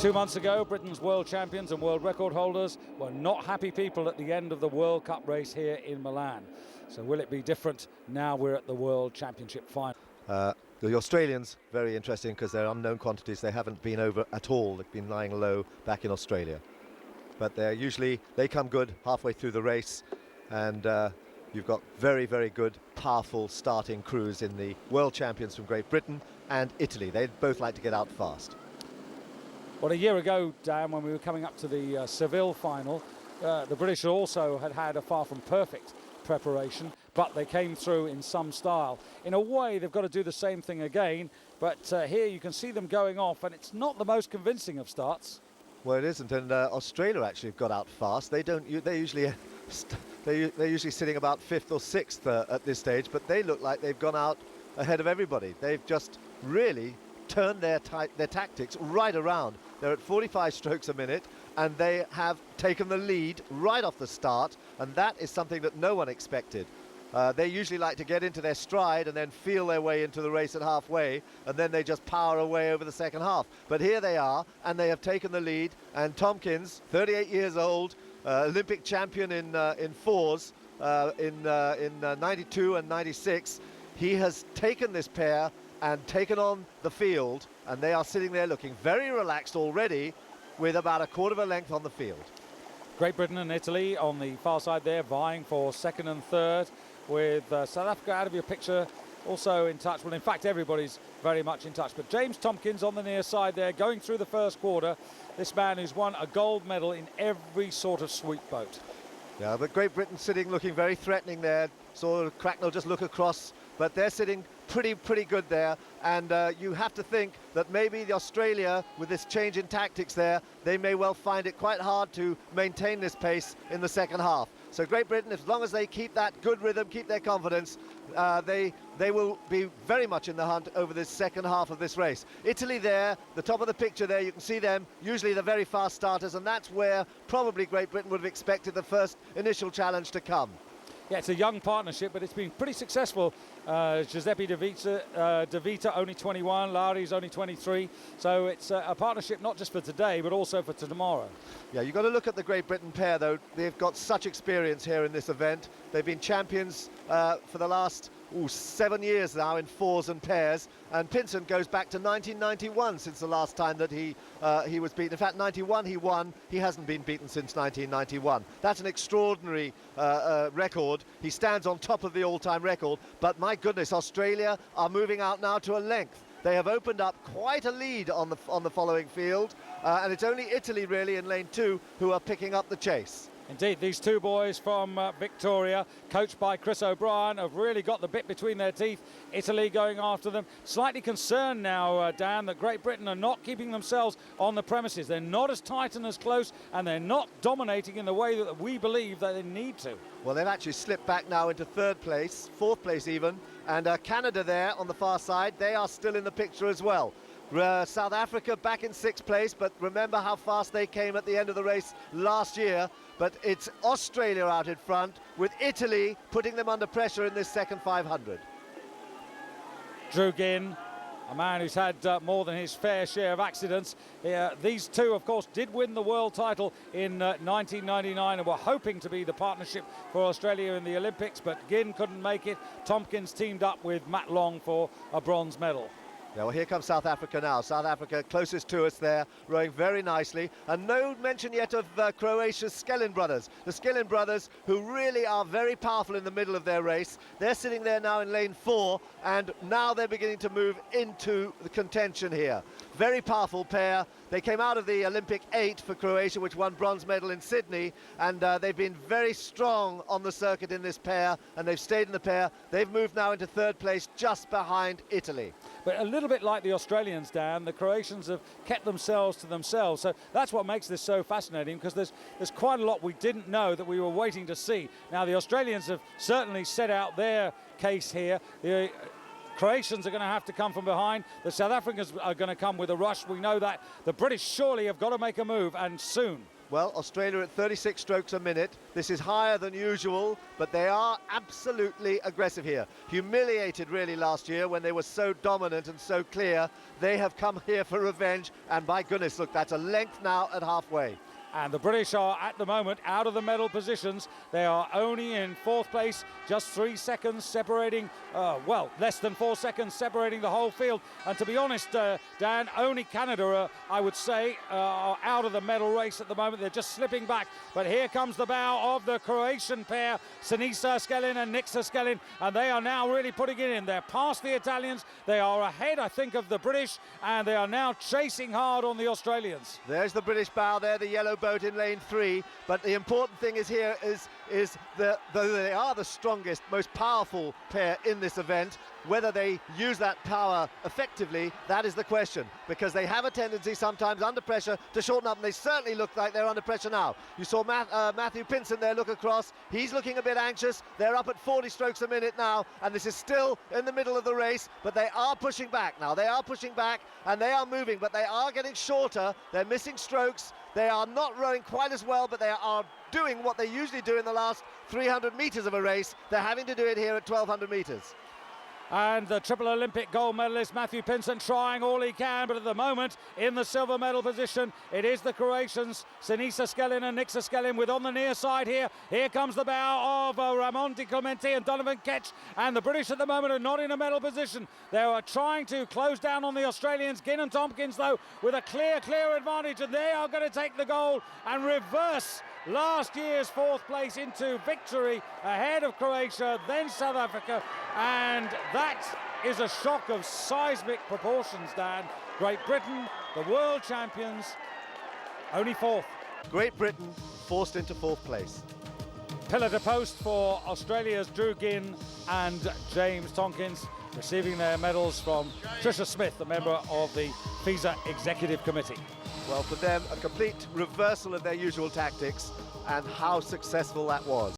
2 months ago, Britain's world champions and world record holders were not happy people at the end of the World Cup race here in Milan. So will it be different now we're at the World Championship final? The Australians, very interesting because they're unknown quantities. They haven't been over at all. They've been lying low back in Australia. But they come good halfway through the race, and you've got very, very good, powerful starting crews in the world champions from Great Britain and Italy. They'd both like to get out fast. Well, a year ago, Dan, when we were coming up to the Seville final, the British also had a far from perfect preparation, but they came through in some style. In a way, they've got to do the same thing again, but here you can see them going off, and it's not the most convincing of starts. Well, it isn't, and Australia actually got out fast. They're usually sitting about 5th or 6th at this stage, but they look like they've gone out ahead of everybody. They've just really turned their tactics right around. They're at 45 strokes a minute, and they have taken the lead right off the start, and that is something that no one expected. They usually like to get into their stride and then feel their way into the race at halfway, and then they just power away over the second half. But here they are, and they have taken the lead, and Tompkins, 38 years old, Olympic champion in fours in 92 and 96, he has taken this pair and taken on the field, and they are sitting there looking very relaxed already with about a quarter of a length on the field. Great Britain and Italy on the far side there, vying for second and third, with South Africa out of your picture, also in touch. Well, in fact, everybody's very much in touch. But James Tompkins on the near side there, going through the first quarter. This man who's won a gold medal in every sort of sweep boat. Yeah, but Great Britain sitting looking very threatening there. Saw Cracknell just look across, but they're sitting pretty good there, and you have to think that maybe the Australia, with this change in tactics there, they may well find it quite hard to maintain this pace in the second half. So Great Britain, as long as they keep that good rhythm, keep their confidence, they will be very much in the hunt over this second half of this race. Italy there, the top of the picture there, you can see them, usually the very fast starters, and that's where probably Great Britain would have expected the first initial challenge to come. Yeah, it's a young partnership, but it's been pretty successful. Giuseppe De Vita, only 21, Lari's only 23. So it's a partnership not just for today, but also for tomorrow. Yeah, you've got to look at the Great Britain pair, though. They've got such experience here in this event. They've been champions for the last 7 years now in fours and pairs, and Pinson goes back to 1991 since the last time that he was beaten. In fact, 91 he won. He hasn't been beaten since 1991. That's an extraordinary record. He stands on top of the all-time record, but my goodness, Australia are moving out now to a length. They have opened up quite a lead on the following field, and it's only Italy really in lane 2 who are picking up the chase. Indeed, these two boys from Victoria, coached by Chris O'Brien, have really got the bit between their teeth. Italy going after them. Slightly concerned now, Dan, that Great Britain are not keeping themselves on the premises. They're not as tight and as close, and they're not dominating in the way that we believe that they need to. Well, they've actually slipped back now into 3rd place, 4th place even, and Canada there on the far side, they are still in the picture as well. South Africa back in 6th place, but remember how fast they came at the end of the race last year. But it's Australia out in front, with Italy putting them under pressure in this second 500. Drew Ginn, a man who's had more than his fair share of accidents. These two, of course, did win the world title in 1999 and were hoping to be the partnership for Australia in the Olympics, but Ginn couldn't make it. Tompkins teamed up with Matt Long for a bronze medal. Yeah, well, here comes South Africa now. South Africa closest to us there, rowing very nicely. And no mention yet of Croatia's Skellin brothers. The Skellin brothers, who really are very powerful in the middle of their race. They're sitting there now in lane 4, and now they're beginning to move into the contention here. Very powerful pair. They came out of the Olympic 8 for Croatia, which won bronze medal in Sydney, and they've been very strong on the circuit in this pair, and they've stayed in the pair. They've moved now into 3rd place, just behind Italy. But a little bit like the Australians, Dan, the Croatians have kept themselves to themselves. So that's what makes this so fascinating, because there's quite a lot we didn't know that we were waiting to see. Now, the Australians have certainly set out their case here. The Croatians are going to have to come from behind. The South Africans are going to come with a rush. We know that. The British surely have got to make a move, and soon. Well, Australia at 36 strokes a minute. This is higher than usual, but they are absolutely aggressive here. Humiliated really last year when they were so dominant and so clear. They have come here for revenge, and my goodness, look, that's a length now at halfway. And the British are at the moment out of the medal positions. They are only in 4th place, just 3 seconds separating, well, less than 4 seconds separating the whole field. And to be honest, Dan, only Canada, I would say, are out of the medal race at the moment. They're just slipping back. But here comes the bow of the Croatian pair, Sinisa Skelin and Nixa Skelin, and they are now really putting it in. They're past the Italians. They are ahead, I think, of the British, and they are now chasing hard on the Australians. There's the British bow there, the yellow boat in lane 3, but the important thing is here is that they are the strongest, most powerful pair in this event. Whether they use that power effectively, that is the question, because they have a tendency sometimes under pressure to shorten up, and they certainly look like they're under pressure now. You saw Matthew Pinson there look across. He's looking a bit anxious. They're up at 40 strokes a minute now, and this is still in the middle of the race, but they are pushing back now. They are pushing back, and they are moving, but they are getting shorter. They're missing strokes. They are not rowing quite as well, but they are doing what they usually do in the last 300 meters of a race. They're having to do it here at 1,200 meters. And the triple Olympic gold medalist Matthew Pinson trying all he can, but at the moment in the silver medal position it is the Croatians, Sinisa Skelin and Nixa Skelin, with on the near side here. Here comes the bow of Ramon Di Clemente and Donovan Ketch, and the British at the moment are not in a medal position. They are trying to close down on the Australians. Ginn and Tompkins though with a clear advantage, and they are going to take the gold and reverse last year's 4th place into victory ahead of Croatia, then South Africa, and that is a shock of seismic proportions, Dan. Great Britain, the world champions, only 4th. Great Britain forced into 4th place. Pillar to post for Australia's Drew Ginn and James Tompkins, receiving their medals from Tricia Smith, a member of the FISA Executive Committee. Well, for them, a complete reversal of their usual tactics, and how successful that was.